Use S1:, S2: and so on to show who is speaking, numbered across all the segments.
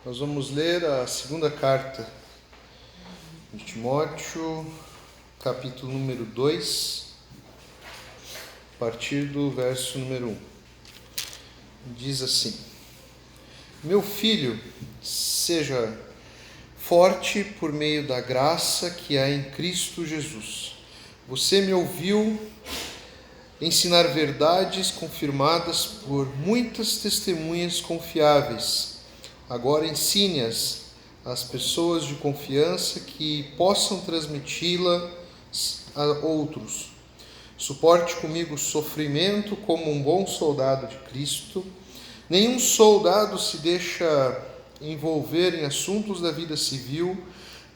S1: Nós vamos ler a segunda carta de Timóteo, capítulo número 2, a partir do verso número 1. Diz assim: Meu filho, seja forte por meio da graça que há em Cristo Jesus. Você me ouviu ensinar verdades confirmadas por muitas testemunhas confiáveis. Agora ensine-as às pessoas de confiança que possam transmiti-la a outros. Suporte comigo o sofrimento como um bom soldado de Cristo. Nenhum soldado se deixa envolver em assuntos da vida civil,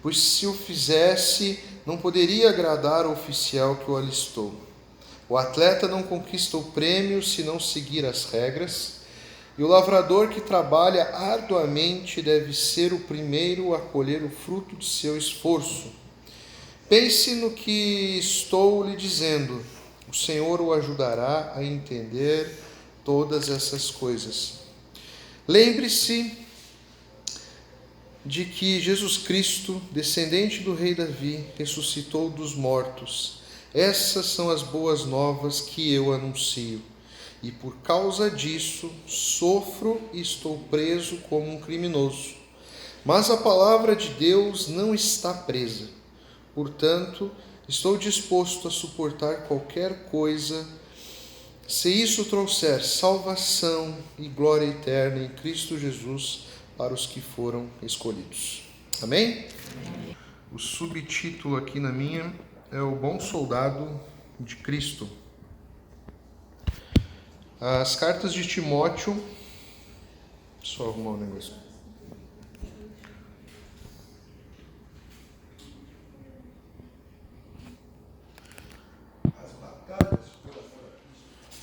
S1: pois se o fizesse, não poderia agradar o oficial que o alistou. O atleta não conquista o prêmio se não seguir as regras. E o lavrador que trabalha arduamente deve ser o primeiro a colher o fruto de seu esforço. Pense no que estou lhe dizendo. O Senhor o ajudará a entender todas essas coisas. Lembre-se de que Jesus Cristo, descendente do rei Davi, ressuscitou dos mortos. Essas são as boas novas que eu anuncio. E por causa disso, sofro e estou preso como um criminoso. Mas a palavra de Deus não está presa. Portanto, estou disposto a suportar qualquer coisa, se isso trouxer salvação e glória eterna em Cristo Jesus para os que foram escolhidos. Amém? O subtítulo aqui na minha é O Bom Soldado de Cristo. As cartas de Timóteo. Só arrumar um negócio.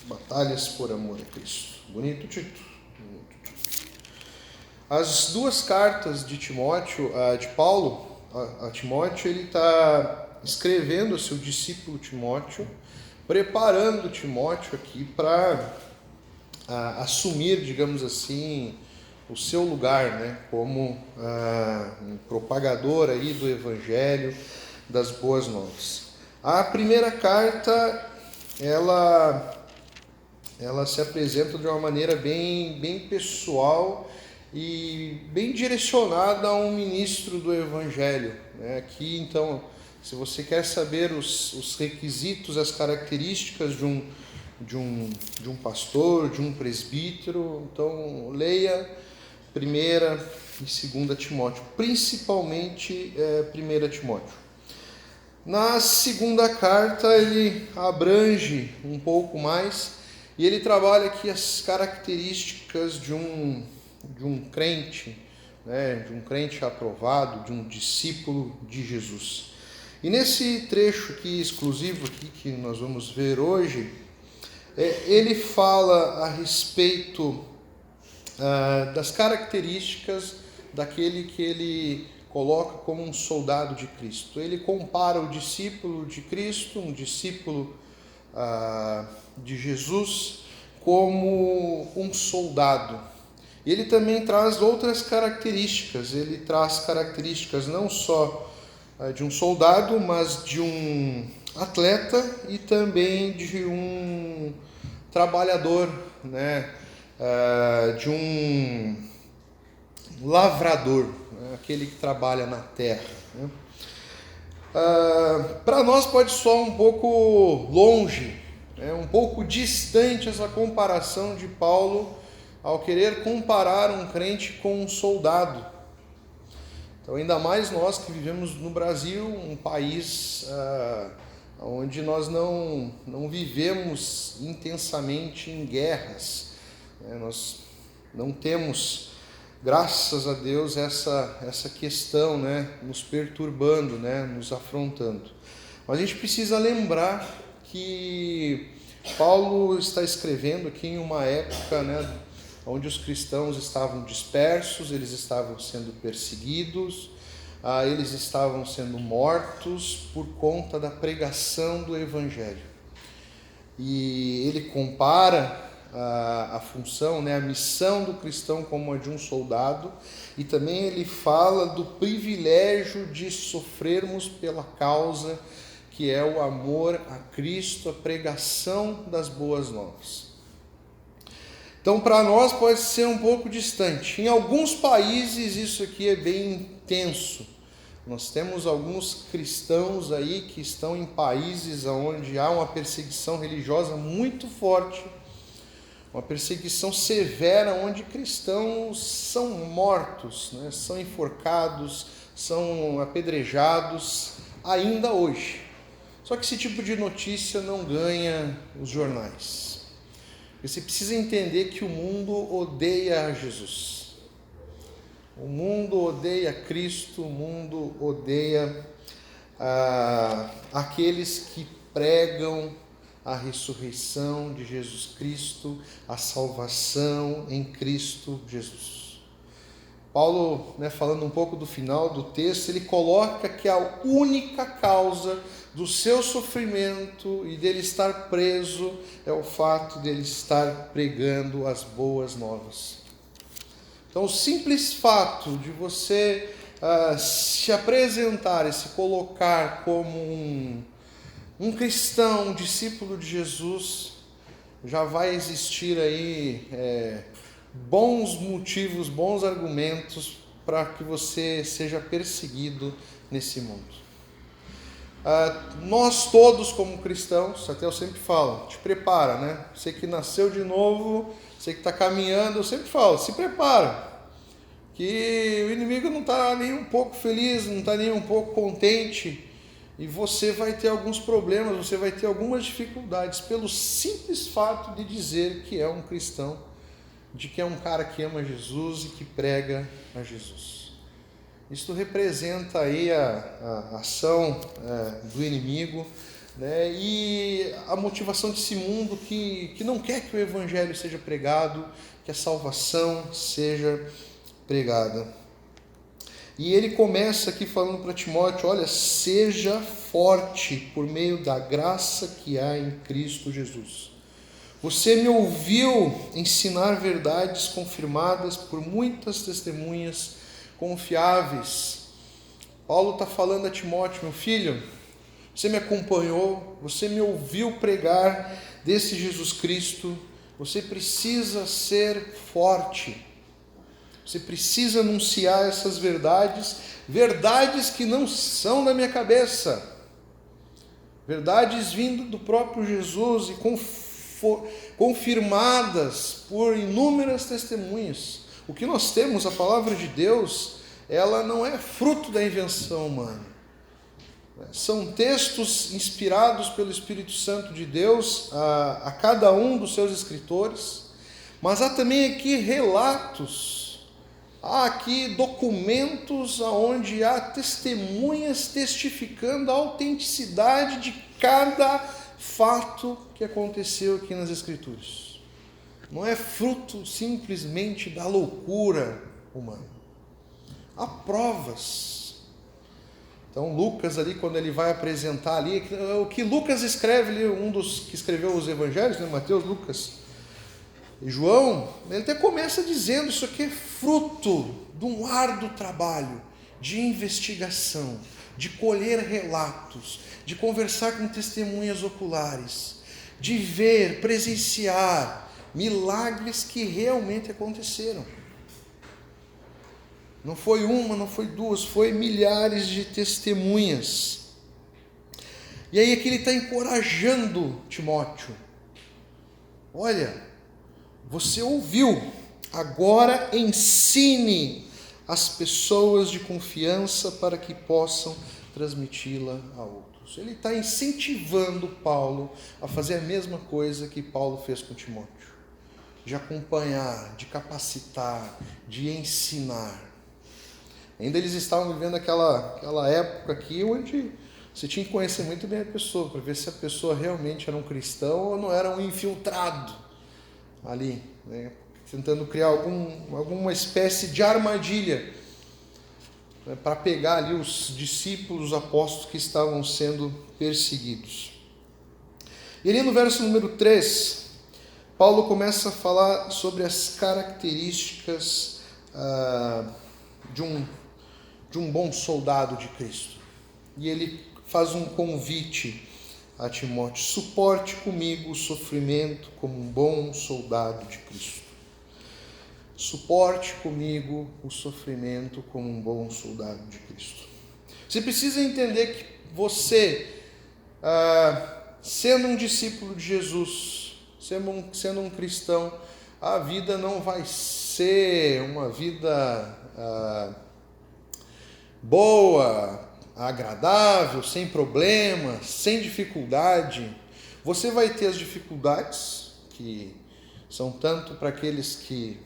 S1: Batalhas por amor a Cristo. Bonito título. As duas cartas de Timóteo, de Paulo a Timóteo, ele está escrevendo ao seu discípulo Timóteo, preparando Timóteo aqui para assumir, digamos assim, o seu lugar, né, como um propagador aí do Evangelho, das Boas Novas. A primeira carta, ela se apresenta de uma maneira bem pessoal e bem direcionada a um ministro do Evangelho, né? Aqui, então, se você quer saber os requisitos, as características de um pastor, de um presbítero, então leia 1 e 2 Timóteo, principalmente 1 Timóteo. Na segunda carta ele abrange um pouco mais e ele trabalha aqui as características de um crente, né, de um crente aprovado, de um discípulo de Jesus. E nesse trecho aqui exclusivo aqui, que nós vamos ver hoje, ele fala a respeito das características daquele que ele coloca como um soldado de Cristo. Ele compara o discípulo de Cristo, um discípulo de Jesus, como um soldado. Ele também traz outras características. Ele traz características não só de um soldado, mas de um atleta e também de um trabalhador, né? De um lavrador, né? Aquele que trabalha na terra, né? Para nós pode soar um pouco longe, né? Um pouco distante essa comparação de Paulo ao querer comparar um crente com um soldado. Então, ainda mais nós que vivemos no Brasil, um país onde nós não vivemos intensamente em guerras, né? Nós não temos, graças a Deus, essa questão, né, nos perturbando, né, nos afrontando. Mas a gente precisa lembrar que Paulo está escrevendo aqui em uma época, né, onde os cristãos estavam dispersos, eles estavam sendo perseguidos, eles estavam sendo mortos por conta da pregação do Evangelho. E ele compara a função, né, a missão do cristão como a de um soldado, e também ele fala do privilégio de sofrermos pela causa que é o amor a Cristo, a pregação das boas novas. Então, para nós pode ser um pouco distante. Em alguns países isso aqui é bem intenso. Nós temos alguns cristãos aí que estão em países onde há uma perseguição religiosa muito forte, uma perseguição severa, onde cristãos são mortos, né? São enforcados, são apedrejados ainda hoje. Só que esse tipo de notícia não ganha os jornais. Você precisa entender que o mundo odeia Jesus. O mundo odeia Cristo, o mundo odeia aqueles que pregam a ressurreição de Jesus Cristo, a salvação em Cristo Jesus. Paulo, falando um pouco do final do texto, ele coloca que a única causa do seu sofrimento e dele estar preso é o fato dele estar pregando as boas novas. Então, o simples fato de você se apresentar e se colocar como um cristão, um discípulo de Jesus, já vai existir aí bons motivos, bons argumentos para que você seja perseguido nesse mundo. Nós todos como cristãos, até eu sempre falo, te prepara, né? Você que nasceu de novo, você que está caminhando, eu sempre falo, se prepara, que o inimigo não está nem um pouco feliz, não está nem um pouco contente, e você vai ter alguns problemas, você vai ter algumas dificuldades, pelo simples fato de dizer que é um cristão, de que é um cara que ama Jesus e que prega a Jesus. Isto representa aí a ação do inimigo, né? E a motivação desse mundo que não quer que o evangelho seja pregado, que a salvação seja pregada. E ele começa aqui falando para Timóteo, olha, seja forte por meio da graça que há em Cristo Jesus. Você me ouviu ensinar verdades confirmadas por muitas testemunhas confiáveis. Paulo está falando a Timóteo, meu filho, você me acompanhou, você me ouviu pregar desse Jesus Cristo, você precisa ser forte, você precisa anunciar essas verdades, verdades que não são da minha cabeça, verdades vindo do próprio Jesus e confirmadas por inúmeras testemunhas. O que nós temos, a palavra de Deus, ela não é fruto da invenção humana. São textos inspirados pelo Espírito Santo de Deus a cada um dos seus escritores, mas há também aqui relatos, há aqui documentos onde há testemunhas testificando a autenticidade de cada fato que aconteceu aqui nas Escrituras. Não é fruto simplesmente da loucura humana. Há provas. Então Lucas ali, quando ele vai apresentar ali, o que Lucas escreve ali, um dos que escreveu os evangelhos, né, Mateus, Lucas e João, ele até começa dizendo, isso aqui é fruto de um árduo trabalho, de investigação, de colher relatos, de conversar com testemunhas oculares, de ver, presenciar milagres que realmente aconteceram. Não foi uma, não foi duas, foi milhares de testemunhas. E aí aqui ele está encorajando Timóteo. Olha, você ouviu, agora ensine as pessoas de confiança para que possam transmiti-la a outros. Ele está incentivando Paulo a fazer a mesma coisa que Paulo fez com Timóteo. De acompanhar, de capacitar, de ensinar. Ainda eles estavam vivendo aquela época aqui onde você tinha que conhecer muito bem a pessoa, para ver se a pessoa realmente era um cristão ou não era um infiltrado ali, né? Tentando criar alguma espécie de armadilha, né, para pegar ali os discípulos, os apóstolos que estavam sendo perseguidos. E ali no verso número 3, Paulo começa a falar sobre as características de um bom soldado de Cristo. E ele faz um convite a Timóteo: suporte comigo o sofrimento como um bom soldado de Cristo. Suporte comigo o sofrimento como um bom soldado de Cristo. Você precisa entender que você, sendo um discípulo de Jesus, sendo um cristão, a vida não vai ser uma vida boa, agradável, sem problemas, sem dificuldade. Você vai ter as dificuldades, que são tanto para aqueles que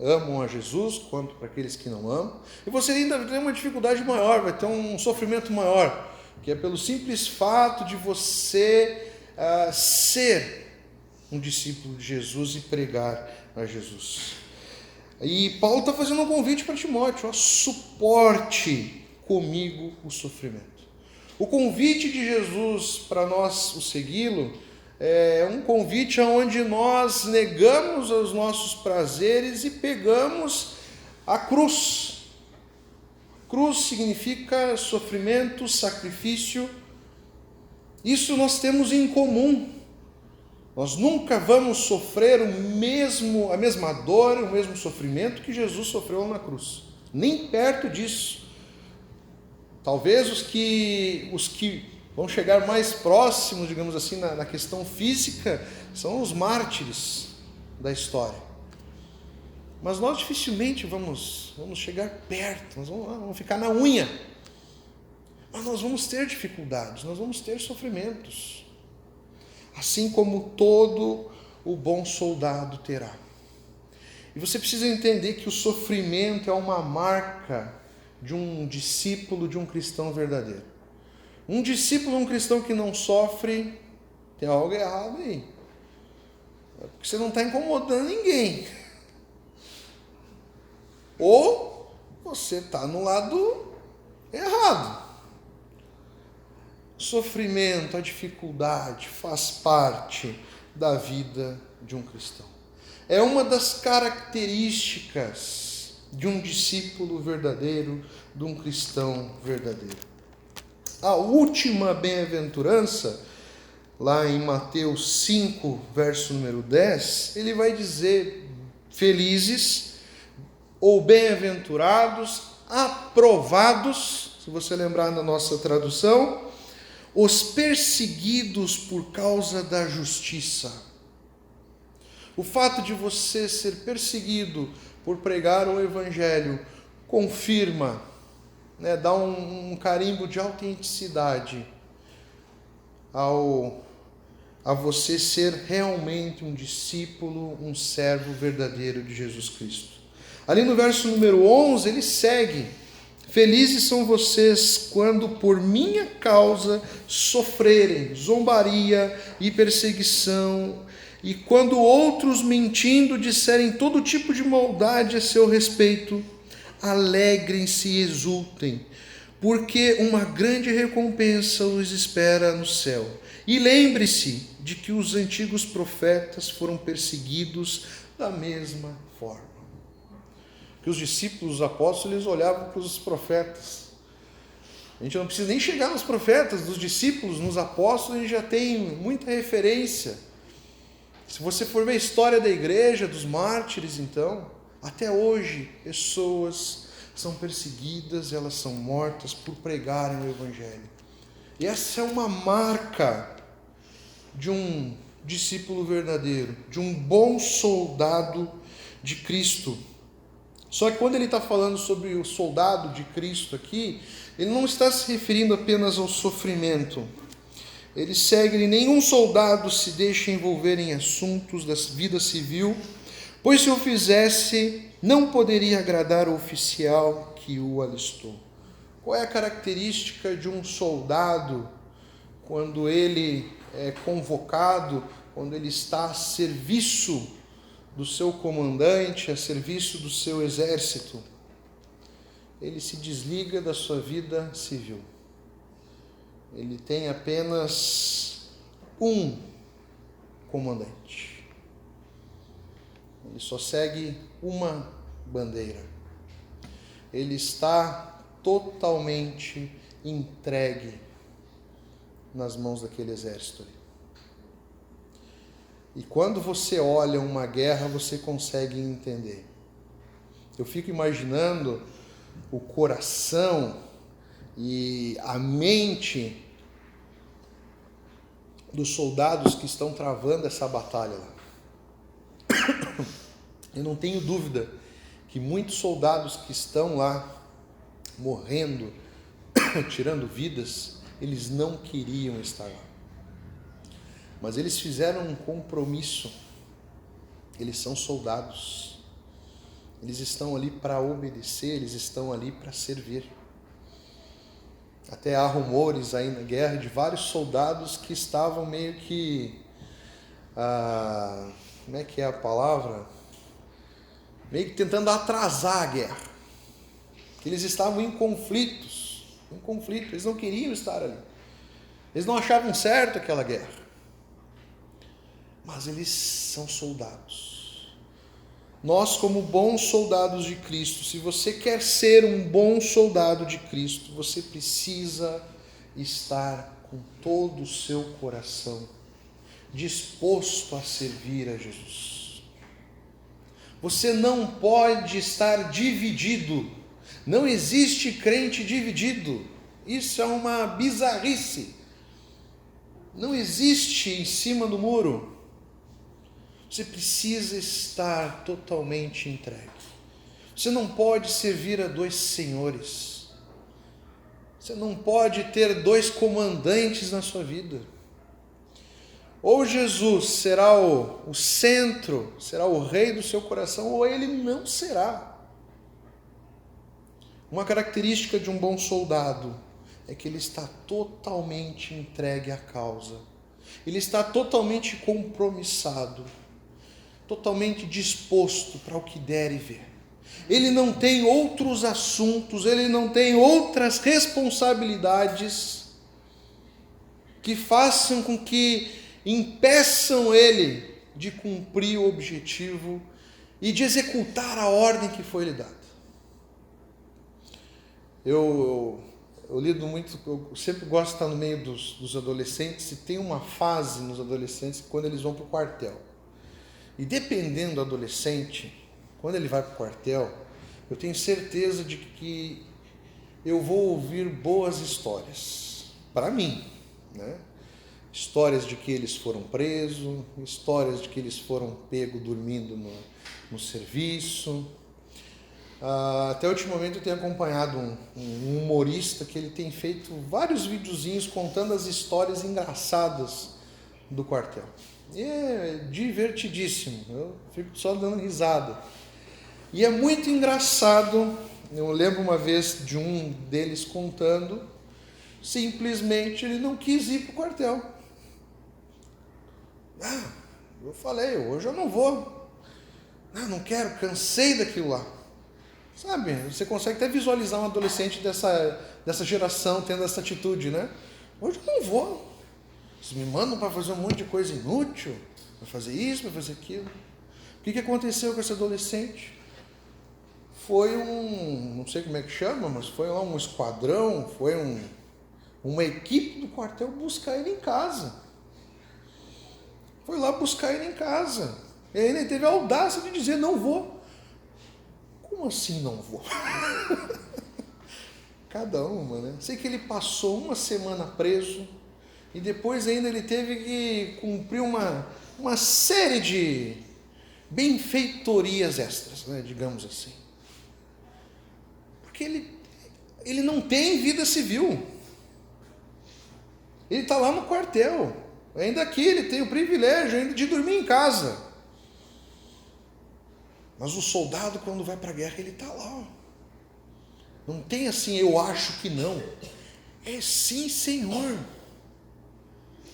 S1: amam a Jesus quanto para aqueles que não amam, e você ainda vai ter uma dificuldade maior, vai ter um sofrimento maior, que é pelo simples fato de você ser um discípulo de Jesus e pregar a Jesus. E Paulo está fazendo um convite para Timóteo: suporte comigo o sofrimento. O convite de Jesus para nós o segui-lo é um convite onde nós negamos os nossos prazeres e pegamos a cruz. Cruz significa sofrimento, sacrifício. Isso nós temos em comum. Nós nunca vamos sofrer a mesma dor, o mesmo sofrimento que Jesus sofreu na cruz. Nem perto disso. Talvez os que vão chegar mais próximos, digamos assim, na questão física, são os mártires da história. Mas nós dificilmente vamos chegar perto, nós vamos ficar na unha. Mas nós vamos ter dificuldades, nós vamos ter sofrimentos. Assim como todo o bom soldado terá. E você precisa entender que o sofrimento é uma marca de um discípulo, de um cristão verdadeiro. Um discípulo, um cristão que não sofre, tem algo errado aí. É porque você não está incomodando ninguém. Ou você está no lado errado. O sofrimento, a dificuldade faz parte da vida de um cristão. É uma das características de um discípulo verdadeiro, de um cristão verdadeiro. A última bem-aventurança, lá em Mateus 5, verso número 10, ele vai dizer: felizes ou bem-aventurados, aprovados, se você lembrar na nossa tradução, os perseguidos por causa da justiça. O fato de você ser perseguido por pregar o Evangelho confirma, dá um carimbo de autenticidade a você ser realmente um discípulo, um servo verdadeiro de Jesus Cristo. Ali no verso número 11, ele segue: felizes são vocês quando por minha causa sofrerem zombaria e perseguição, e quando outros mentindo disserem todo tipo de maldade a seu respeito. Alegrem-se e exultem, porque uma grande recompensa os espera no céu. E lembre-se de que os antigos profetas foram perseguidos da mesma forma. Que os discípulos, os apóstolos, eles olhavam para os profetas. A gente não precisa nem chegar nos profetas, dos discípulos, nos apóstolos, a gente já tem muita referência. Se você for ver a história da igreja, dos mártires, então, até hoje, pessoas são perseguidas, elas são mortas por pregarem o Evangelho. E essa é uma marca de um discípulo verdadeiro, de um bom soldado de Cristo. Só que quando ele está falando sobre o soldado de Cristo aqui, ele não está se referindo apenas ao sofrimento. Ele segue: nenhum soldado se deixa envolver em assuntos da vida civil, pois se o fizesse, não poderia agradar o oficial que o alistou. Qual é a característica de um soldado quando ele é convocado, quando ele está a serviço do seu comandante, a serviço do seu exército? Ele se desliga da sua vida civil. Ele tem apenas um comandante. Ele só segue uma bandeira. Ele está totalmente entregue nas mãos daquele exército ali. E quando você olha uma guerra, você consegue entender. Eu fico imaginando o coração e a mente dos soldados que estão travando essa batalha lá. Eu não tenho dúvida que muitos soldados que estão lá morrendo, tirando vidas, eles não queriam estar lá. Mas eles fizeram um compromisso. Eles são soldados. Eles estão ali para obedecer, eles estão ali para servir. Até há rumores aí na guerra de vários soldados que estavam meio que... como é que é a palavra? Meio que tentando atrasar a guerra. Eles estavam em conflito. Eles não queriam estar ali. Eles não achavam certo aquela guerra. Mas eles são soldados. Nós, como bons soldados de Cristo, se você quer ser um bom soldado de Cristo, você precisa estar com todo o seu coração disposto a servir a Jesus. Você não pode estar dividido. Não existe crente dividido. Isso é uma bizarrice. Não existe em cima do muro. Você precisa estar totalmente entregue. Você não pode servir a dois senhores. Você não pode ter dois comandantes na sua vida. Ou Jesus será o centro, será o rei do seu coração, ou ele não será. Uma característica de um bom soldado é que ele está totalmente entregue à causa. Ele está totalmente compromissado, totalmente disposto para o que der e ver. Ele não tem outros assuntos, ele não tem outras responsabilidades que façam com que impeçam ele de cumprir o objetivo e de executar a ordem que foi lhe dada. Eu lido muito, eu sempre gosto de estar no meio dos adolescentes, e tem uma fase nos adolescentes quando eles vão para o quartel. E dependendo do adolescente, quando ele vai para o quartel, eu tenho certeza de que eu vou ouvir boas histórias, para mim, né? Histórias de que eles foram presos, histórias de que eles foram pegos dormindo no serviço. Até ultimamente eu tenho acompanhado um humorista que ele tem feito vários videozinhos contando as histórias engraçadas do quartel. E é divertidíssimo, eu fico só dando risada. E é muito engraçado, eu lembro uma vez de um deles contando, simplesmente ele não quis ir para o quartel. Eu falei, hoje eu não vou. Não quero, cansei daquilo lá. Sabe, você consegue até visualizar um adolescente dessa geração tendo essa atitude, né? Hoje eu não vou. Vocês me mandam para fazer um monte de coisa inútil, para fazer isso, para fazer aquilo. O que aconteceu com esse adolescente? Foi não sei como é que chama, mas foi lá um esquadrão, foi uma equipe do quartel buscar ele em casa. Foi lá buscar ele em casa. E aí ele teve a audácia de dizer, não vou. Como assim não vou? Cada uma, né? Sei que ele passou uma semana preso e depois ainda ele teve que cumprir uma série de benfeitorias extras, né? Digamos assim. Porque ele não tem vida civil. Ele está lá no quartel. Ainda aqui ele tem o privilégio ainda de dormir em casa. Mas o soldado, quando vai para a guerra, ele está lá. Não tem assim, eu acho que não. É sim, Senhor.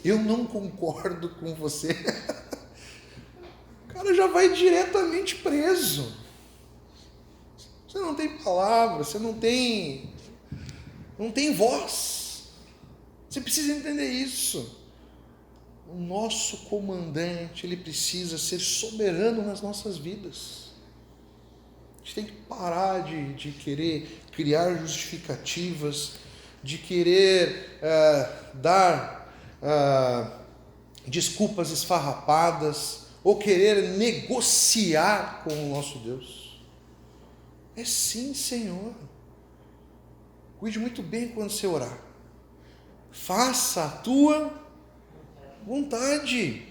S1: Eu não concordo com você. O cara já vai diretamente preso. Você não tem palavra, você não tem voz. Você precisa entender isso. o nosso comandante, ele precisa ser soberano nas nossas vidas. A gente tem que parar de querer criar justificativas, de querer dar desculpas esfarrapadas, ou querer negociar com o nosso Deus. É sim, Senhor. Cuide muito bem quando você orar. Faça a tua vontade.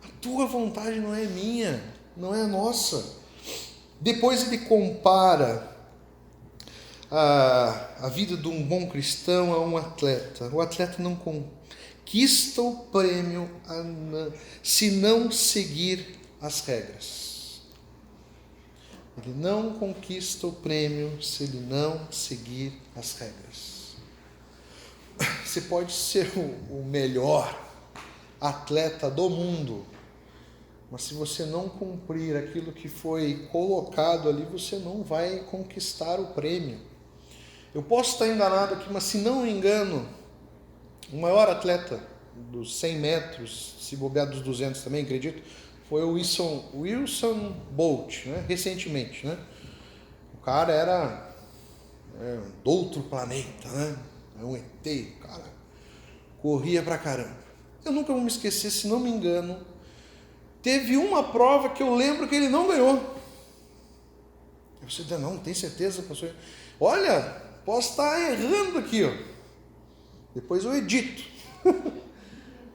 S1: A tua vontade não é minha, não é a nossa. Depois ele compara a vida de um bom cristão a um atleta. O atleta não conquista o prêmio se não seguir as regras. Ele não conquista o prêmio se ele não seguir as regras. Você pode ser o melhor atleta do mundo, mas se você não cumprir aquilo que foi colocado ali, você não vai conquistar o prêmio. Eu posso estar enganado aqui, mas se não me engano, o maior atleta dos 100 metros, se bobear dos 200 também, acredito, foi o Usain Bolt, né? Recentemente. Né? O cara era do outro planeta, né? É um ET, o cara corria pra caramba. Eu nunca vou me esquecer, se não me engano, teve uma prova que eu lembro que ele não ganhou. Você não tem certeza, pastor? Olha, posso estar errando aqui, ó. Depois eu edito.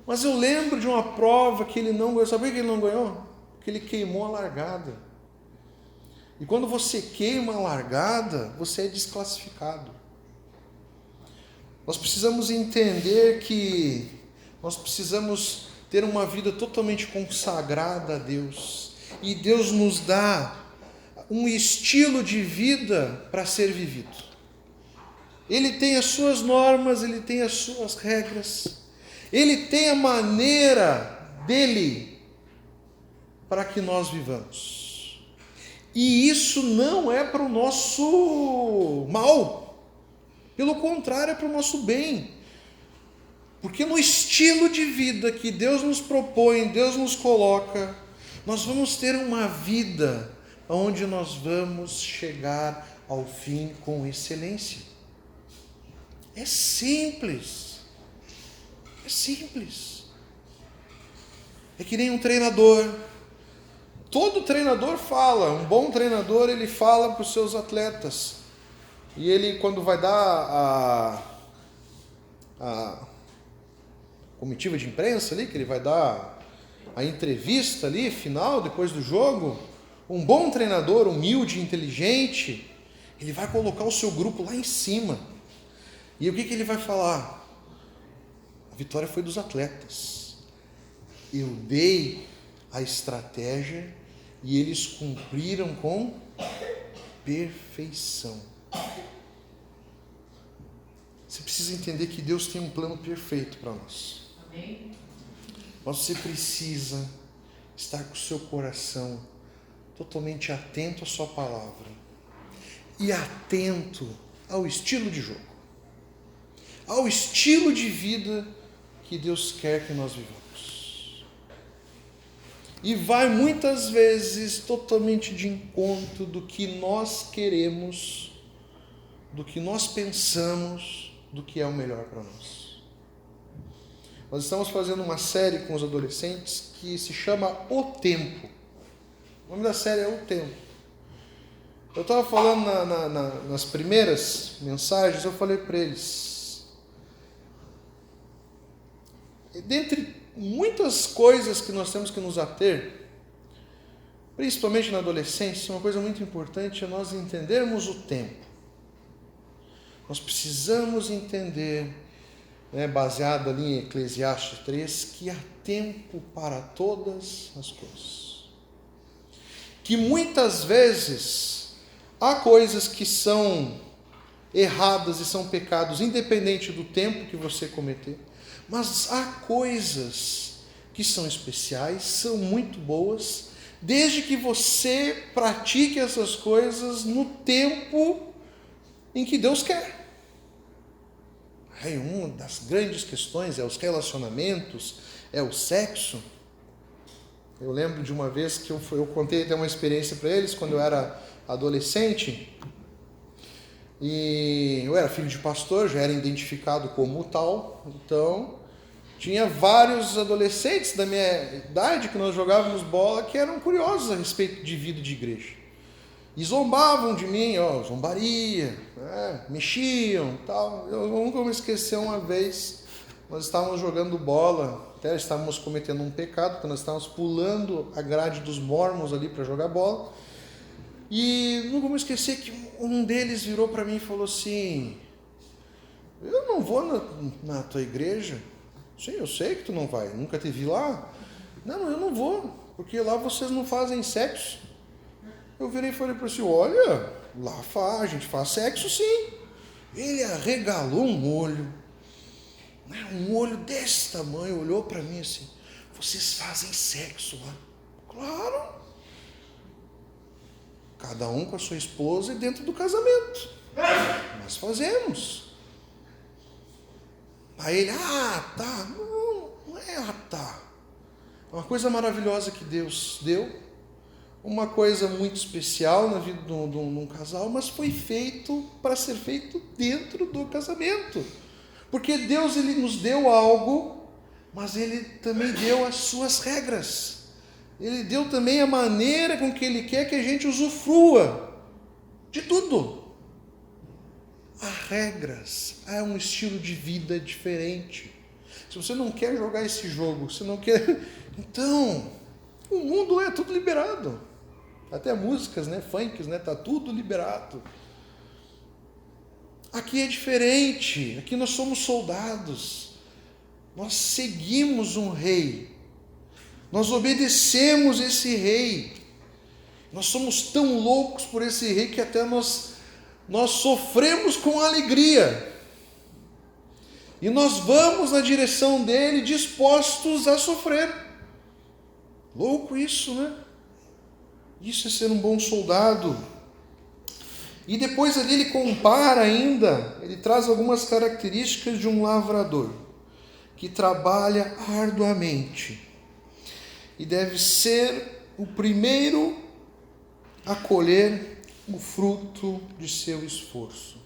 S1: Mas eu lembro de uma prova que ele não ganhou. Sabe por que ele não ganhou? Porque ele queimou a largada. E quando você queima a largada, você é desclassificado. Nós precisamos entender que nós precisamos ter uma vida totalmente consagrada a Deus. E Deus nos dá um estilo de vida para ser vivido. Ele tem as suas normas, ele tem as suas regras. Ele tem a maneira dele para que nós vivamos. E isso não é para o nosso mal. Pelo contrário, é para o nosso bem. Porque no estilo de vida que Deus nos propõe, Deus nos coloca, nós vamos ter uma vida onde nós vamos chegar ao fim com excelência. É simples. É simples. É que nem um treinador. Todo treinador fala, um bom treinador, ele fala para os seus atletas. E ele, quando vai dar a comitiva de imprensa ali, que ele vai dar a entrevista ali, final, depois do jogo, um bom treinador, humilde, inteligente, ele vai colocar o seu grupo lá em cima. E o que ele vai falar? A vitória foi dos atletas. Eu dei a estratégia e eles cumpriram com perfeição. Você precisa entender que Deus tem um plano perfeito para nós. Amém. Mas você precisa estar com o seu coração totalmente atento à sua palavra e atento ao estilo de jogo, ao estilo de vida que Deus quer que nós vivamos. E vai muitas vezes totalmente de encontro do que nós queremos, do que nós pensamos, do que é o melhor para nós. Nós estamos fazendo uma série com os adolescentes que se chama O Tempo. O nome da série é O Tempo. Eu estava falando nas primeiras mensagens, eu falei para eles, dentre muitas coisas que nós temos que nos ater, principalmente na adolescência, uma coisa muito importante é nós entendermos o tempo. Nós precisamos entender, baseado ali em Eclesiastes 3, que há tempo para todas as coisas. Que muitas vezes há coisas que são erradas e são pecados, independente do tempo que você cometer. Mas há coisas que são especiais, são muito boas, desde que você pratique essas coisas no tempo em que Deus quer. Aí uma das grandes questões é os relacionamentos, é o sexo. Eu lembro de uma vez que eu contei até uma experiência para eles, quando eu era adolescente, e eu era filho de pastor, já era identificado como tal, então tinha vários adolescentes da minha idade que nós jogávamos bola que eram curiosos a respeito de vida de igreja. E zombavam de mim, zombaria, mexiam, tal. Eu nunca me esqueci uma vez, nós estávamos jogando bola, até estávamos cometendo um pecado, porque nós estávamos pulando a grade dos mormons ali para jogar bola. E nunca me esqueci que um deles virou para mim e falou assim: eu não vou na tua igreja. Sim, eu sei que tu não vai, nunca te vi lá. Não, eu não vou, porque lá vocês não fazem sexo. Eu virei e falei para ele: olha, lá a gente faz sexo sim. Ele arregalou um olho desse tamanho, olhou para mim assim: vocês fazem sexo lá? Claro. Cada um com a sua esposa e dentro do casamento. Nós fazemos. Aí ele: tá. Não é tá. É uma coisa maravilhosa que Deus deu. Uma coisa muito especial na vida de um casal, mas foi feito para ser feito dentro do casamento. Porque Deus, Ele nos deu algo, mas Ele também deu as suas regras. Ele deu também a maneira com que Ele quer que a gente usufrua de tudo. Há regras, há um estilo de vida diferente. Se você não quer jogar esse jogo, se não quer... Então, o mundo é tudo liberado. Até músicas, funks, tá tudo liberado. Aqui é diferente, aqui nós somos soldados. Nós seguimos um rei. Nós obedecemos esse rei. Nós somos tão loucos por esse rei que até nós sofremos com alegria. E nós vamos na direção dele dispostos a sofrer. Louco isso, né? Isso é ser um bom soldado. E depois ali ele compara ainda, ele traz algumas características de um lavrador que trabalha arduamente e deve ser o primeiro a colher o fruto de seu esforço.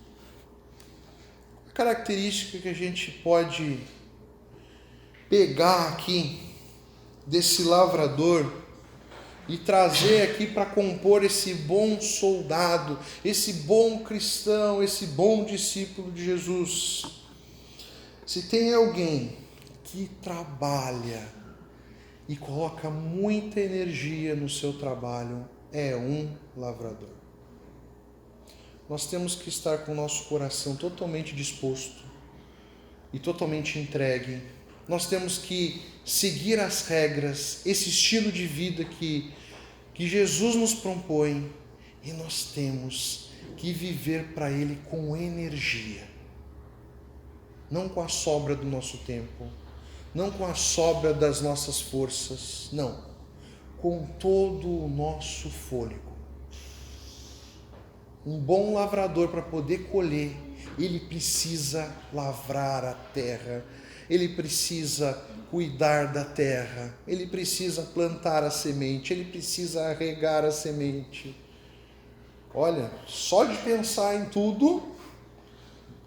S1: A característica que a gente pode pegar aqui desse lavrador e trazer aqui para compor esse bom soldado, esse bom cristão, esse bom discípulo de Jesus. Se tem alguém que trabalha e coloca muita energia no seu trabalho, é um lavrador. Nós temos que estar com o nosso coração totalmente disposto e totalmente entregue. Nós temos que seguir as regras, esse estilo de vida que Jesus nos propõe, e nós temos que viver para Ele com energia, não com a sobra do nosso tempo, não com a sobra das nossas forças, não, com todo o nosso fôlego. Um bom lavrador, para poder colher, ele precisa lavrar a terra, ele precisa cuidar da terra, ele precisa plantar a semente, ele precisa regar a semente. Olha, só de pensar em tudo,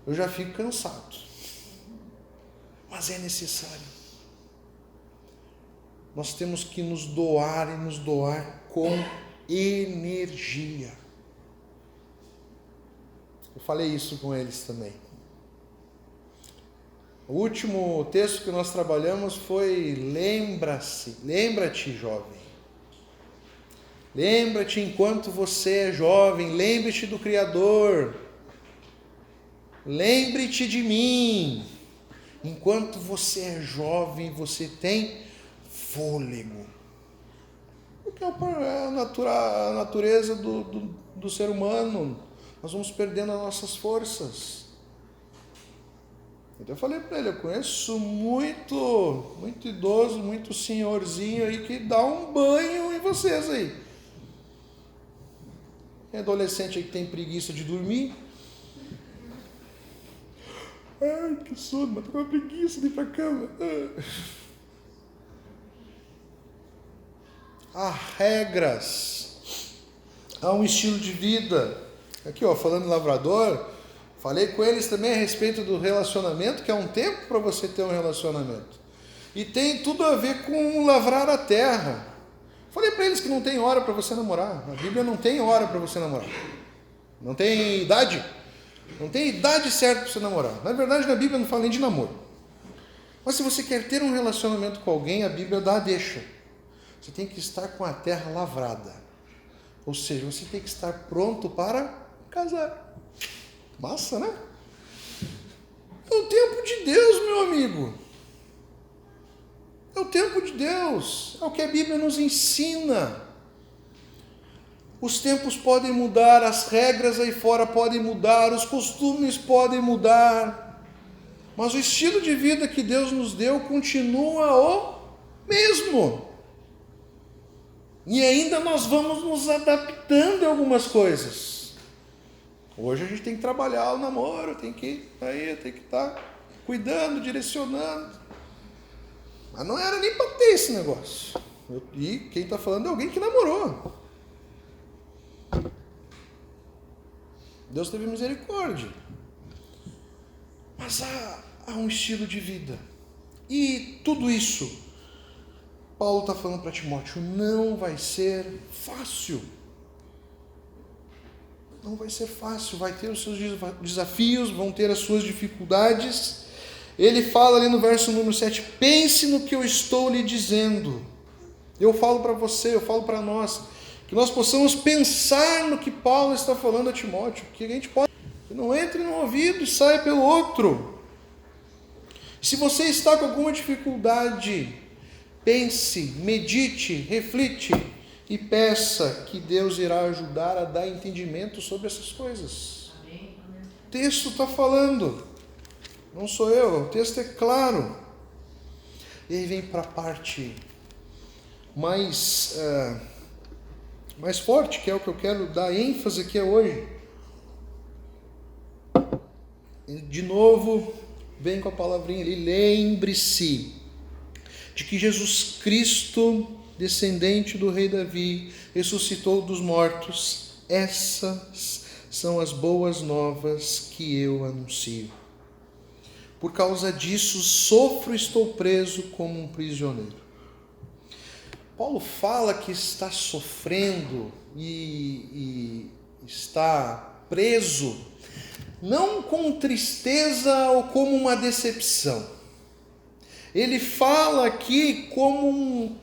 S1: eu já fico cansado. Mas é necessário. Nós temos que nos doar e nos doar com energia. Eu falei isso com eles também. O último texto que nós trabalhamos foi: lembra-te, jovem. Lembra-te enquanto você é jovem, lembre-te do Criador. Lembre-te de mim. Enquanto você é jovem, você tem fôlego. Porque é a natureza do ser humano. Nós vamos perdendo as nossas forças. Então eu falei para ele: eu conheço muito idoso, muito senhorzinho aí que dá um banho em vocês aí. Tem adolescente aí que tem preguiça de dormir. Ai, que sono, mas tô com uma preguiça de ir pra cama. Há regras, há um estilo de vida. Aqui, ó, falando em lavrador, falei com eles também a respeito do relacionamento, que é um tempo para você ter um relacionamento. E tem tudo a ver com lavrar a terra. Falei para eles que não tem hora para você namorar. A Bíblia não tem hora para você namorar. Não tem idade. Não tem idade certa para você namorar. Na verdade, na Bíblia não fala nem de namoro. Mas se você quer ter um relacionamento com alguém, a Bíblia dá a deixa. Você tem que estar com a terra lavrada. Ou seja, você tem que estar pronto para casar. Massa, né? É o tempo de Deus, meu amigo. É o tempo de Deus. É o que a Bíblia nos ensina. Os tempos podem mudar, as regras aí fora podem mudar, os costumes podem mudar. Mas o estilo de vida que Deus nos deu continua o mesmo. E ainda nós vamos nos adaptando a algumas coisas. Hoje a gente tem que trabalhar o namoro, tem que estar cuidando, direcionando. Mas não era nem para ter esse negócio. E quem está falando é alguém que namorou. Deus teve misericórdia. Mas há um estilo de vida. E tudo isso, Paulo está falando para Timóteo, não vai ser fácil. Não vai ser fácil, vai ter os seus desafios, vão ter as suas dificuldades. Ele fala ali no verso número 7, pense no que eu estou lhe dizendo. Eu falo para você, eu falo para nós, que nós possamos pensar no que Paulo está falando a Timóteo, que a gente pode, que não entre no ouvido e saia pelo outro. Se você está com alguma dificuldade, pense, medite, reflite e peça que Deus irá ajudar a dar entendimento sobre essas coisas. Amém. O texto está falando, não sou eu, o texto é claro. E aí vem para a parte mais forte, que é o que eu quero dar ênfase aqui hoje. De novo, vem com a palavrinha ali, lembre-se de que Jesus Cristo, descendente do rei Davi, ressuscitou dos mortos. Essas são as boas novas que eu anuncio. Por causa disso, sofro e estou preso como um prisioneiro. Paulo fala que está sofrendo e está preso, não com tristeza ou como uma decepção. Ele fala aqui como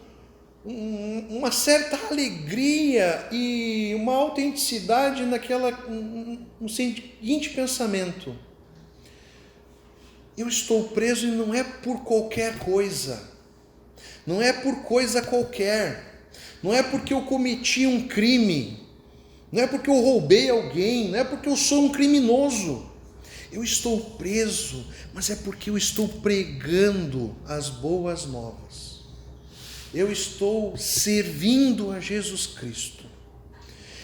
S1: uma certa alegria e uma autenticidade no seguinte pensamento. Eu estou preso e não é por qualquer coisa. Não é por coisa qualquer. Não é porque eu cometi um crime. Não é porque eu roubei alguém. Não é porque eu sou um criminoso. Eu estou preso, mas é porque eu estou pregando as boas novas. Eu estou servindo a Jesus Cristo.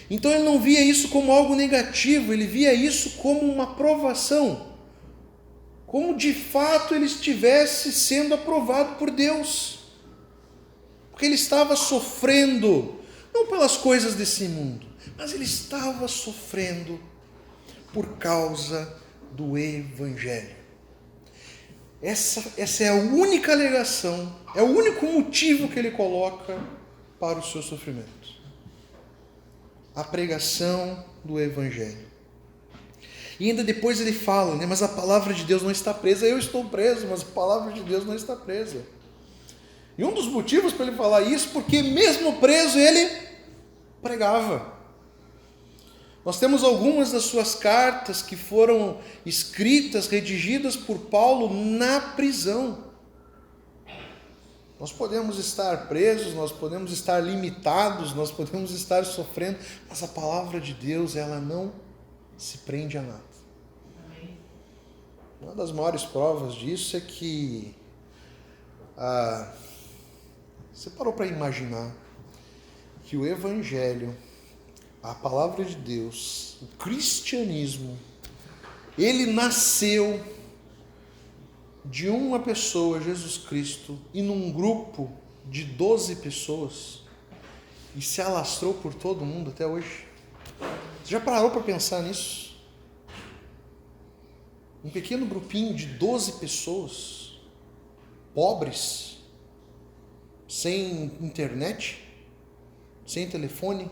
S1: Então ele não via isso como algo negativo, ele via isso como uma provação. Como de fato ele estivesse sendo aprovado por Deus. Porque ele estava sofrendo, não pelas coisas desse mundo, mas ele estava sofrendo por causa do Evangelho. Essa é a única alegação, é o único motivo que ele coloca para o seu sofrimento. A pregação do Evangelho. E ainda depois ele fala, mas a palavra de Deus não está presa. Eu estou preso, mas a palavra de Deus não está presa. E um dos motivos para ele falar isso, porque mesmo preso ele pregava. Nós temos algumas das suas cartas que foram escritas, redigidas por Paulo na prisão. Nós podemos estar presos, nós podemos estar limitados, nós podemos estar sofrendo, mas a palavra de Deus, ela não se prende a nada. Amém. Uma das maiores provas disso é que você parou para imaginar que o Evangelho, a palavra de Deus, o cristianismo, ele nasceu de uma pessoa, Jesus Cristo, e num grupo de 12 pessoas, e se alastrou por todo mundo até hoje? Você já parou para pensar nisso? Um pequeno grupinho de 12 pessoas, pobres, sem internet, sem telefone,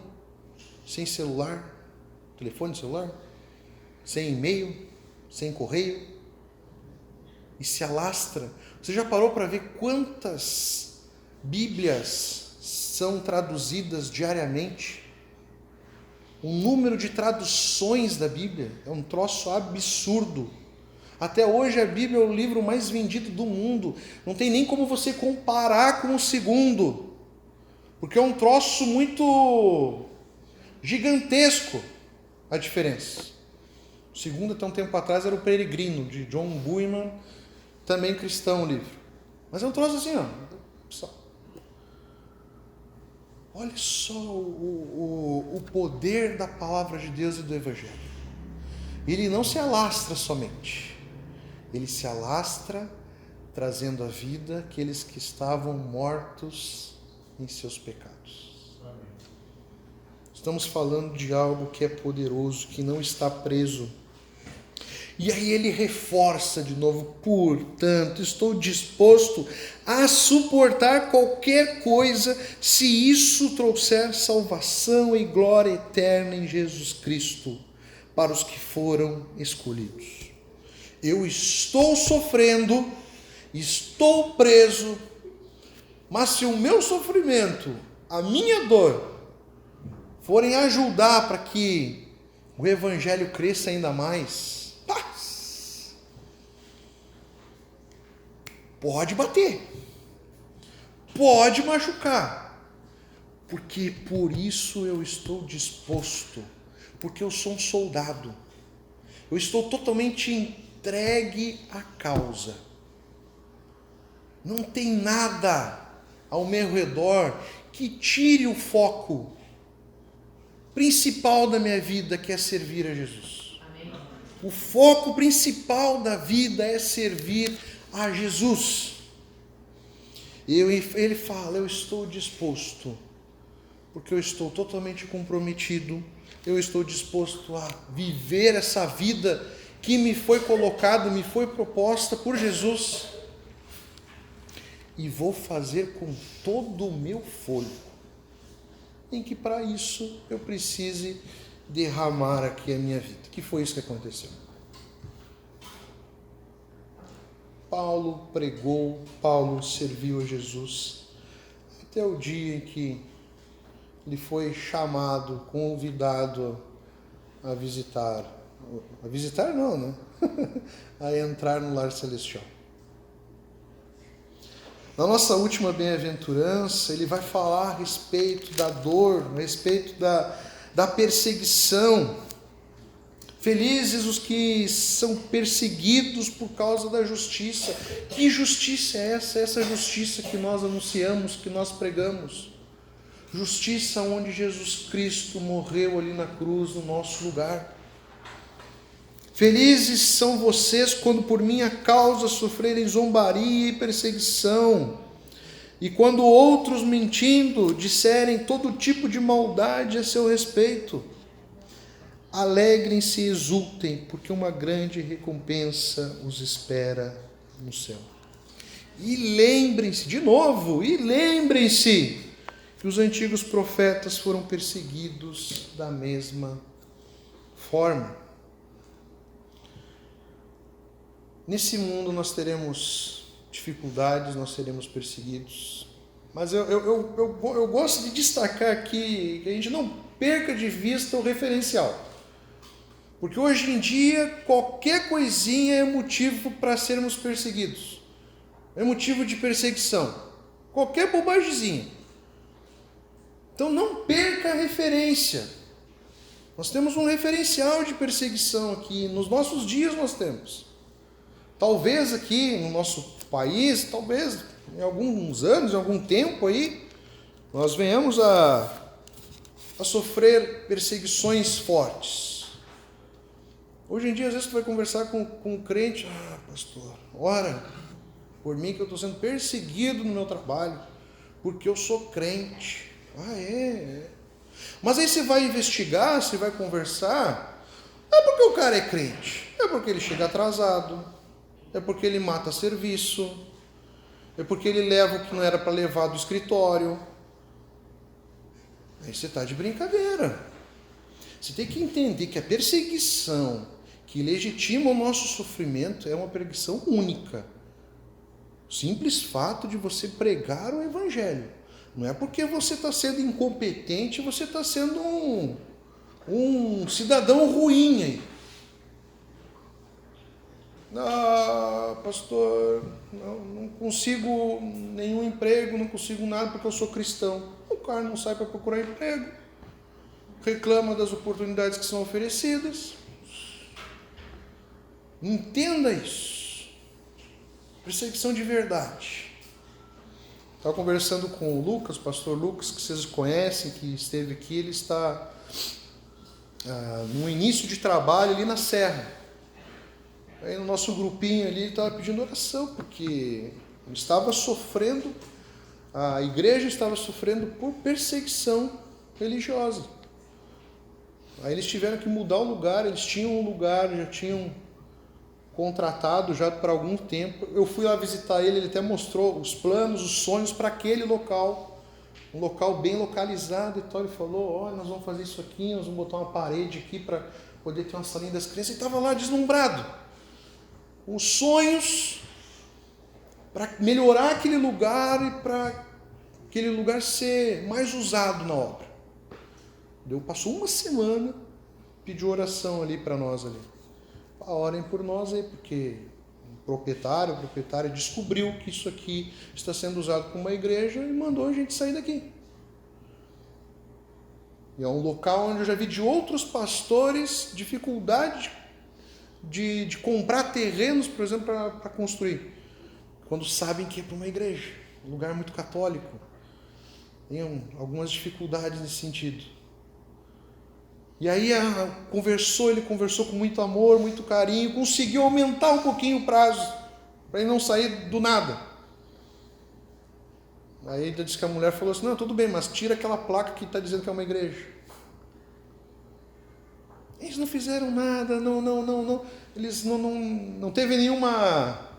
S1: sem celular, sem e-mail, sem correio, e se alastra. Você já parou para ver quantas Bíblias são traduzidas diariamente? O número de traduções da Bíblia é um troço absurdo. Até hoje a Bíblia é o livro mais vendido do mundo. Não tem nem como você comparar com o segundo, porque é um troço muito gigantesco a diferença. O segundo, até um tempo atrás, era o Peregrino, de John Bunyan, também cristão o livro. Mas é um troço assim, ó. Olha só o poder da palavra de Deus e do Evangelho. Ele não se alastra somente. Ele se alastra trazendo à vida aqueles que estavam mortos em seus pecados. Amém. Estamos falando de algo que é poderoso, que não está preso. E aí ele reforça de novo: portanto, estou disposto a suportar qualquer coisa, se isso trouxer salvação e glória eterna em Jesus Cristo, para os que foram escolhidos. Eu estou sofrendo, estou preso, mas se o meu sofrimento, a minha dor, forem ajudar para que o Evangelho cresça ainda mais, pode bater, pode machucar, porque por isso eu estou disposto, porque eu sou um soldado, eu estou totalmente entregue à causa. Não tem nada ao meu redor que tire o foco principal da minha vida, que é servir a Jesus. Amém. O foco principal da vida é servir a Jesus. Ele fala: eu estou disposto, porque eu estou totalmente comprometido, eu estou disposto a viver essa vida que me foi colocada, me foi proposta por Jesus, e vou fazer com todo o meu fôlego, em que para isso eu precise derramar aqui a minha vida. Que foi isso que aconteceu. Paulo pregou, Paulo serviu a Jesus, até o dia em que ele foi chamado, convidado a visitar não, né? A entrar no lar celestial. Na nossa última bem-aventurança, ele vai falar a respeito da dor, a respeito da perseguição. Felizes os que são perseguidos por causa da justiça. Que justiça é essa? Essa justiça que nós anunciamos, que nós pregamos. Justiça onde Jesus Cristo morreu ali na cruz, no nosso lugar. Felizes são vocês quando por minha causa sofrerem zombaria e perseguição, e quando outros, mentindo, disserem todo tipo de maldade a seu respeito. Alegrem-se e exultem, porque uma grande recompensa os espera no céu. E lembrem-se, de novo, que os antigos profetas foram perseguidos da mesma forma. Nesse mundo nós teremos dificuldades, nós seremos perseguidos, mas eu gosto de destacar aqui que a gente não perca de vista o referencial, porque hoje em dia qualquer coisinha é motivo para sermos perseguidos, é motivo de perseguição, qualquer bobagemzinha. Então não perca a referência. Nós temos um referencial de perseguição aqui, nos nossos dias nós temos. Talvez aqui no nosso país, talvez em alguns anos, em algum tempo aí, nós venhamos a sofrer perseguições fortes. Hoje em dia, às vezes, tu vai conversar com um crente, pastor, ora por mim que eu estou sendo perseguido no meu trabalho, porque eu sou crente. É. Mas aí você vai investigar, você vai conversar, é porque o cara é crente, é porque ele chega atrasado, é porque ele mata serviço, é porque ele leva o que não era para levar do escritório. Aí você está de brincadeira. Você tem que entender que a perseguição que legitima o nosso sofrimento é uma perseguição única. O simples fato de você pregar o evangelho. Não é porque você está sendo incompetente, você está sendo um cidadão ruim aí. Pastor, não consigo nenhum emprego, não consigo nada porque eu sou cristão. O cara não sai para procurar emprego, reclama das oportunidades que são oferecidas. Entenda isso. Perseguição de verdade. Estava conversando com o Lucas, pastor Lucas, que vocês conhecem, que esteve aqui. Ele está no início de trabalho ali na Serra. Aí no nosso grupinho ali, ele estava pedindo oração, porque ele estava sofrendo, a igreja estava sofrendo por perseguição religiosa. Aí eles tiveram que mudar o lugar, eles tinham um lugar, já tinham contratado já para algum tempo. Eu fui lá visitar ele, ele até mostrou os planos, os sonhos para aquele local, um local bem localizado e tal. Ele falou, olha, nós vamos fazer isso aqui, nós vamos botar uma parede aqui para poder ter uma salinha das crianças. Ele estava lá deslumbrado, com os sonhos para melhorar aquele lugar e para aquele lugar ser mais usado na obra. Passou uma semana, pediu oração ali para nós ali. Orem por nós aí, porque o proprietário descobriu que isso aqui está sendo usado como uma igreja e mandou a gente sair daqui. E é um local onde eu já vi de outros pastores dificuldade de comprar terrenos, por exemplo, para construir, quando sabem que é para uma igreja, um lugar muito católico. Tem algumas dificuldades nesse sentido. E aí ele conversou com muito amor, muito carinho, conseguiu aumentar um pouquinho o prazo, para ele não sair do nada. Aí ele disse que a mulher falou assim, não, tudo bem, mas tira aquela placa que está dizendo que é uma igreja. Eles não fizeram nada, não. Eles não teve nenhuma...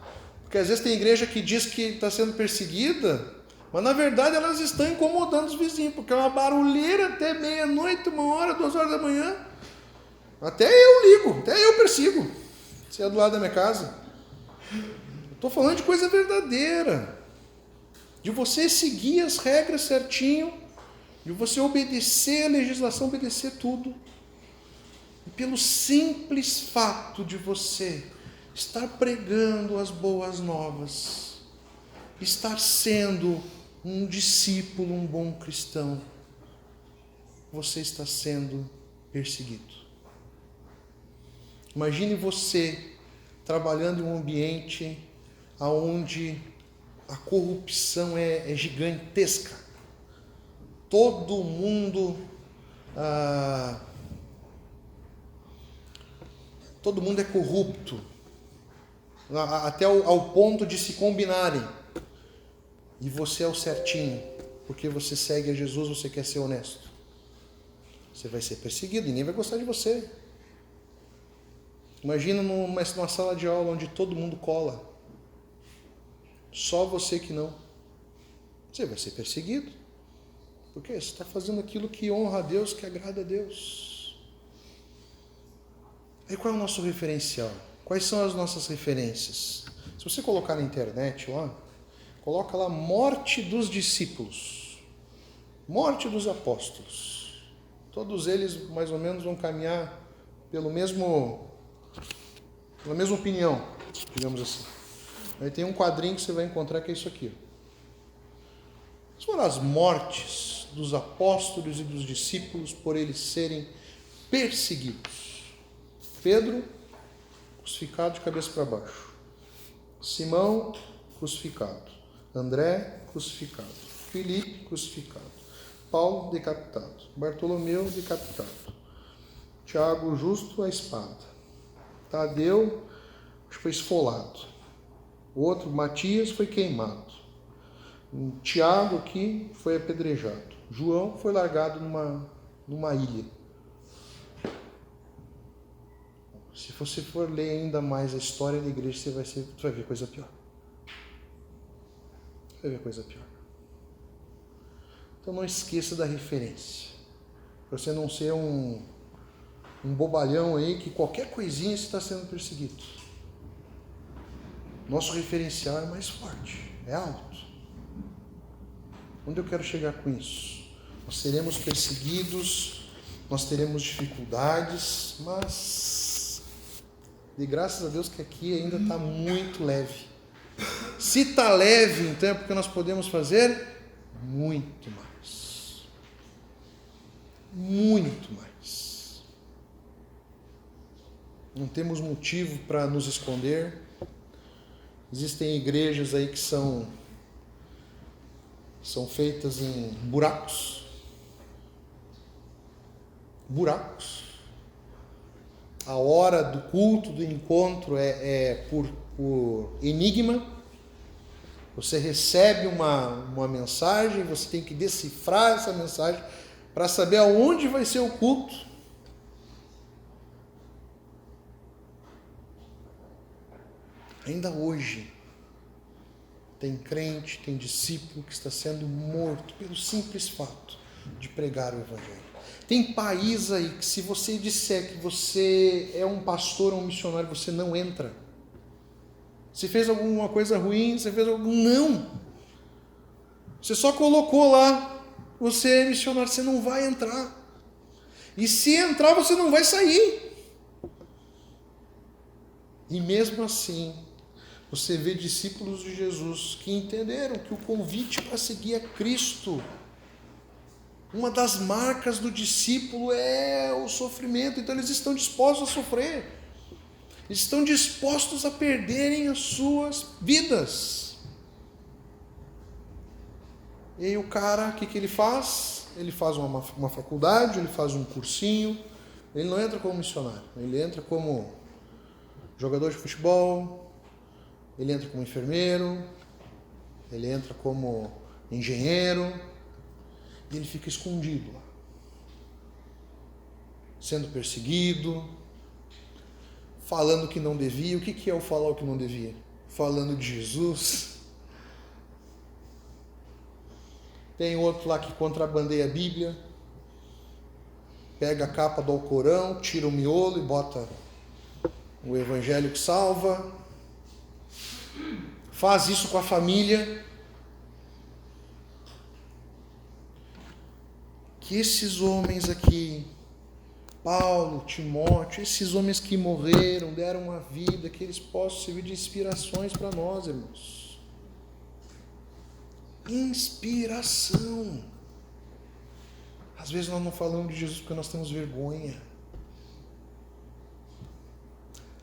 S1: Porque às vezes tem igreja que diz que está sendo perseguida, mas na verdade elas estão incomodando os vizinhos, porque é uma barulheira até meia-noite, 1h, 2h da manhã. Até eu ligo, até eu persigo, se é do lado da minha casa. Estou falando de coisa verdadeira, de você seguir as regras certinho, de você obedecer a legislação, obedecer tudo. E pelo simples fato de você estar pregando as boas novas, estar sendo um discípulo, um bom cristão, você está sendo perseguido. Imagine você trabalhando em um ambiente onde a corrupção é gigantesca. Todo mundo é corrupto, até ao ponto de se combinarem. E você é o certinho, porque você segue a Jesus, você quer ser honesto. Você vai ser perseguido, ninguém vai gostar de você. Imagina numa sala de aula onde todo mundo cola, só você que não. Você vai ser perseguido, porque você está fazendo aquilo que honra a Deus, que agrada a Deus. Aí qual é o nosso referencial? Quais são as nossas referências? Se você colocar na internet lá, coloca lá morte dos discípulos, morte dos apóstolos. Todos eles mais ou menos vão caminhar pela mesma opinião, digamos assim. Aí tem um quadrinho que você vai encontrar que é isso aqui. Quais foram as mortes dos apóstolos e dos discípulos por eles serem perseguidos? Pedro, crucificado de cabeça para baixo. Simão, crucificado. André, crucificado. Filipe, crucificado. Paulo, decapitado. Bartolomeu, decapitado. Tiago, justo, a espada. Tadeu foi esfolado. O outro, Matias, foi queimado. O Tiago aqui foi apedrejado. João foi largado numa ilha. Se você for ler ainda mais a história da igreja, você vai ver coisa pior. Vai ver coisa pior. Então não esqueça da referência. Para você não ser um bobalhão aí que qualquer coisinha você está sendo perseguido. Nosso referencial é mais forte, é alto. Onde eu quero chegar com isso? Nós seremos perseguidos, nós teremos dificuldades, mas de graças a Deus que aqui ainda está muito leve. Se está leve, então é porque nós podemos fazer muito mais. Muito mais. Não temos motivo para nos esconder. Existem igrejas aí que são feitas em buracos. Buracos. A hora do culto, do encontro é por enigma. Você recebe uma mensagem, você tem que decifrar essa mensagem para saber aonde vai ser o culto. Ainda hoje, tem crente, tem discípulo que está sendo morto pelo simples fato de pregar o Evangelho. Tem país aí que se você disser que você é um pastor ou um missionário, você não entra. Você fez alguma coisa ruim, Não! Você só colocou lá, você é missionário, você não vai entrar. E se entrar, você não vai sair. E mesmo assim, você vê discípulos de Jesus que entenderam que o convite para seguir a Cristo, uma das marcas do discípulo é o sofrimento. Então eles estão dispostos a sofrer. Eles estão dispostos a perderem as suas vidas. E aí o cara, o que ele faz? Ele faz uma faculdade, ele faz um cursinho. Ele não entra como missionário. Ele entra como jogador de futebol. Ele entra como enfermeiro, ele entra como engenheiro, e ele fica escondido lá, sendo perseguido, falando que não devia. O que é o falar o que não devia? Falando de Jesus. Tem outro lá que contrabandeia a Bíblia, pega a capa do Alcorão, tira o miolo e bota o Evangelho que salva. Faz isso com a família. Que esses homens aqui, Paulo, Timóteo, esses homens que morreram, deram uma vida, que eles possam servir de inspirações para nós, irmãos. Inspiração. Às vezes nós não falamos de Jesus porque nós temos vergonha.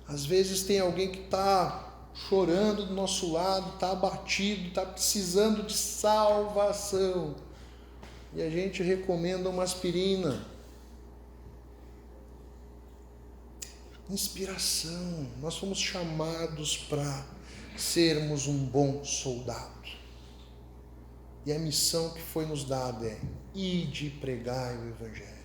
S1: Às vezes tem alguém que está chorando do nosso lado, está abatido, está precisando de salvação. E a gente recomenda uma aspirina. Inspiração. Nós fomos chamados para sermos um bom soldado. E a missão que foi nos dada é ide pregar o Evangelho.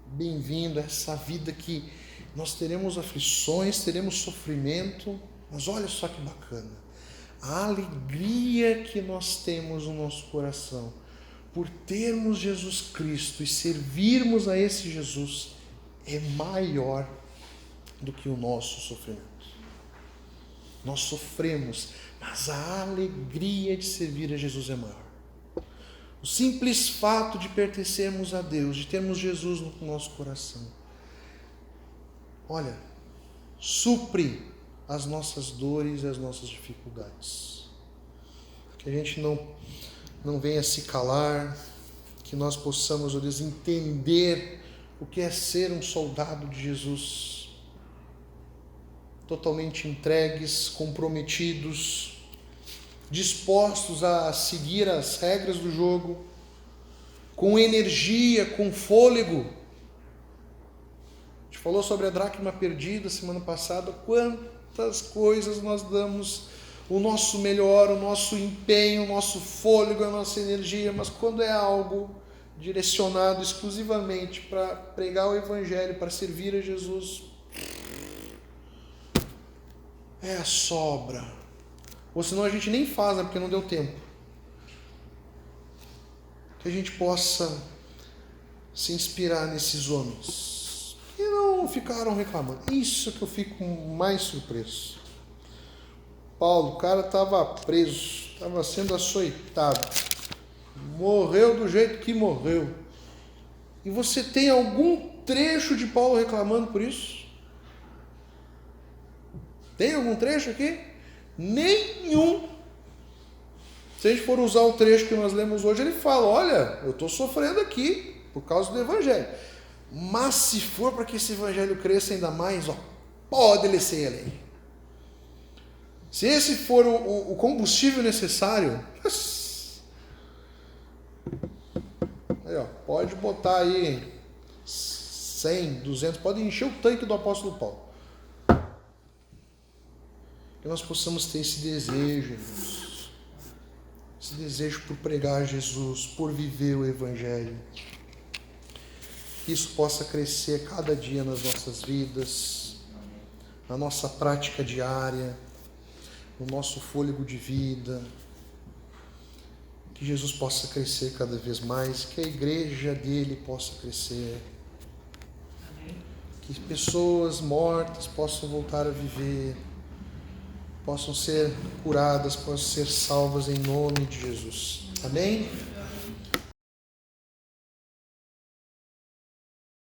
S1: Bem-vindo a essa vida que nós teremos aflições, teremos sofrimento, mas olha só que bacana. A alegria que nós temos no nosso coração por termos Jesus Cristo e servirmos a esse Jesus é maior do que o nosso sofrimento. Nós sofremos, mas a alegria de servir a Jesus é maior. O simples fato de pertencermos a Deus, de termos Jesus no nosso coração, olha, supre as nossas dores e as nossas dificuldades. Que a gente não venha se calar, que nós possamos, ó Deus, entender o que é ser um soldado de Jesus, totalmente entregues, comprometidos, dispostos a seguir as regras do jogo, com energia, com fôlego, falou sobre a dracma perdida semana passada. Quantas coisas nós damos o nosso melhor, o nosso empenho, o nosso fôlego, a nossa energia, mas quando é algo direcionado exclusivamente para pregar o Evangelho, para servir a Jesus, é a sobra. Ou senão a gente nem faz, né, porque não deu tempo. Que a gente possa se inspirar nesses homens e não ficaram reclamando. Isso que eu fico mais surpreso. Paulo, o cara estava preso, estava sendo açoitado, morreu do jeito que morreu. E você tem algum trecho de Paulo reclamando por isso? Tem algum trecho aqui? Nenhum. Se a gente for usar o trecho que nós lemos hoje, ele fala, olha, eu estou sofrendo aqui por causa do Evangelho. Mas se for para que esse Evangelho cresça ainda mais, pode descer a lei. Se esse for o combustível necessário, aí, pode botar aí 100, 200, pode encher o tanque do apóstolo Paulo. Que nós possamos ter esse desejo, irmãos. Esse desejo por pregar Jesus, por viver o Evangelho. Que isso possa crescer cada dia nas nossas vidas, na nossa prática diária, no nosso fôlego de vida. Que Jesus possa crescer cada vez mais, que a igreja dele possa crescer. Amém. Que pessoas mortas possam voltar a viver, possam ser curadas, possam ser salvas em nome de Jesus. Amém?